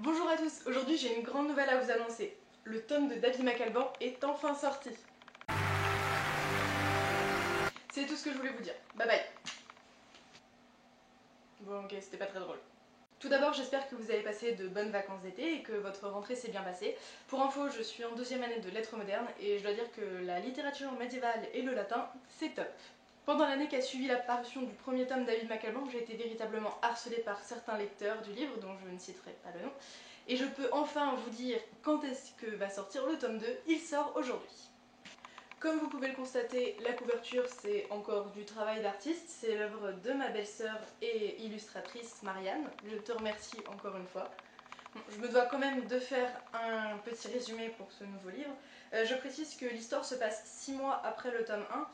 Bonjour à tous, aujourd'hui j'ai une grande nouvelle à vous annoncer. Le tome de David McAlban est enfin sorti. C'est tout ce que je voulais vous dire. Bye bye. Bon ok, c'était pas très drôle. Tout d'abord, j'espère que vous avez passé de bonnes vacances d'été et que votre rentrée s'est bien passée. Pour info, je suis en deuxième année de lettres modernes et je dois dire que la littérature médiévale et le latin, c'est top. Pendant l'année qui a suivi la parution du premier tome David McAlban, j'ai été véritablement harcelée par certains lecteurs du livre, dont je ne citerai pas le nom, et je peux enfin vous dire quand est-ce que va sortir le tome 2, il sort aujourd'hui. Comme vous pouvez le constater, la couverture c'est encore du travail d'artiste, c'est l'œuvre de ma belle-sœur et illustratrice Marianne, je te remercie encore une fois. Bon, je me dois quand même de faire un petit résumé pour ce nouveau livre. Je précise que l'histoire se passe 6 mois après le tome 1.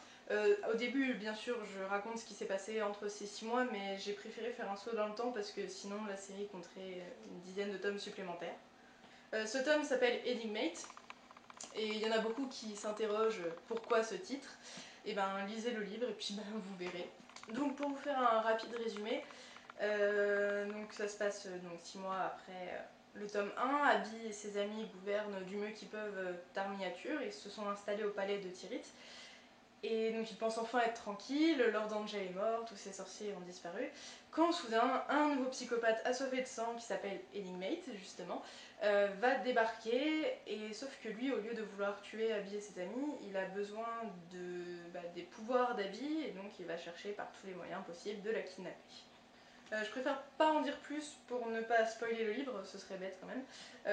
Au début, bien sûr, je raconte ce qui s'est passé entre ces 6 mois, mais j'ai préféré faire un saut dans le temps parce que sinon la série compterait une dizaine de tomes supplémentaires. Ce tome s'appelle Enigmate, et il y en a beaucoup qui s'interrogent pourquoi ce titre. Et ben lisez le livre et puis ben, vous verrez. Donc pour vous faire un rapide résumé, donc ça se passe donc 6 mois après le tome 1. Abby et ses amis gouvernent du mieux qu'ils peuvent Tarminiature et se sont installés au palais de Tirith. Et donc ils pensent enfin être tranquilles, Lord Angel est mort, tous ces sorciers ont disparu, quand soudain un nouveau psychopathe assoiffé de sang qui s'appelle Enigmate justement va débarquer, et sauf que lui, au lieu de vouloir tuer Abby et ses amis, il a besoin des pouvoirs d'Abby et donc il va chercher par tous les moyens possibles de la kidnapper. Je préfère pas en dire plus pour ne pas spoiler le livre, ce serait bête quand même.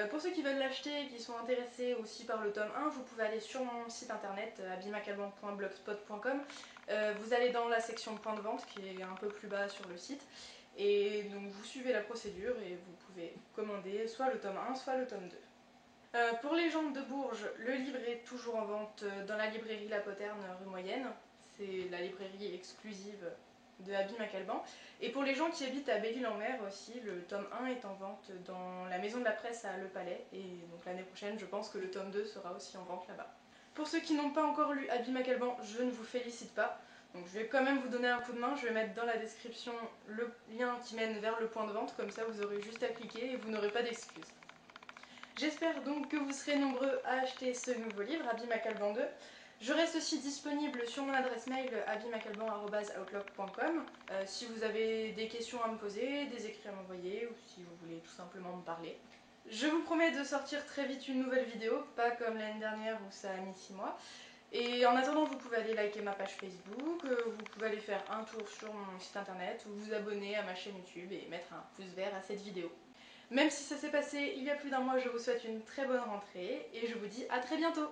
Pour ceux qui veulent l'acheter et qui sont intéressés aussi par le tome 1, vous pouvez aller sur mon site internet abbymacalban.blogspot.com. Vous allez dans la section point de vente qui est un peu plus bas sur le site. Et donc vous suivez la procédure et vous pouvez commander soit le tome 1, soit le tome 2. Pour les gens de Bourges, le livre est toujours en vente dans la librairie La Poterne rue Moyenne. C'est la librairie exclusive de Abby McAlban. Et pour les gens qui habitent à Belle-Île-en-Mer aussi, le tome 1 est en vente dans la maison de la presse à Le Palais. Et donc l'année prochaine, je pense que le tome 2 sera aussi en vente là-bas. Pour ceux qui n'ont pas encore lu Abby McAlban, je ne vous félicite pas. Donc je vais quand même vous donner un coup de main, je vais mettre dans la description le lien qui mène vers le point de vente, comme ça vous aurez juste à cliquer et vous n'aurez pas d'excuses. J'espère donc que vous serez nombreux à acheter ce nouveau livre, Abby McAlban 2. Je reste aussi disponible sur mon adresse mail abbymacalban@outlook.com si vous avez des questions à me poser, des écrits à m'envoyer ou si vous voulez tout simplement me parler. Je vous promets de sortir très vite une nouvelle vidéo, pas comme l'année dernière où ça a mis 6 mois. Et en attendant, vous pouvez aller liker ma page Facebook, vous pouvez aller faire un tour sur mon site internet ou vous abonner à ma chaîne YouTube et mettre un pouce vert à cette vidéo. Même si ça s'est passé il y a plus d'un mois, je vous souhaite une très bonne rentrée et je vous dis à très bientôt.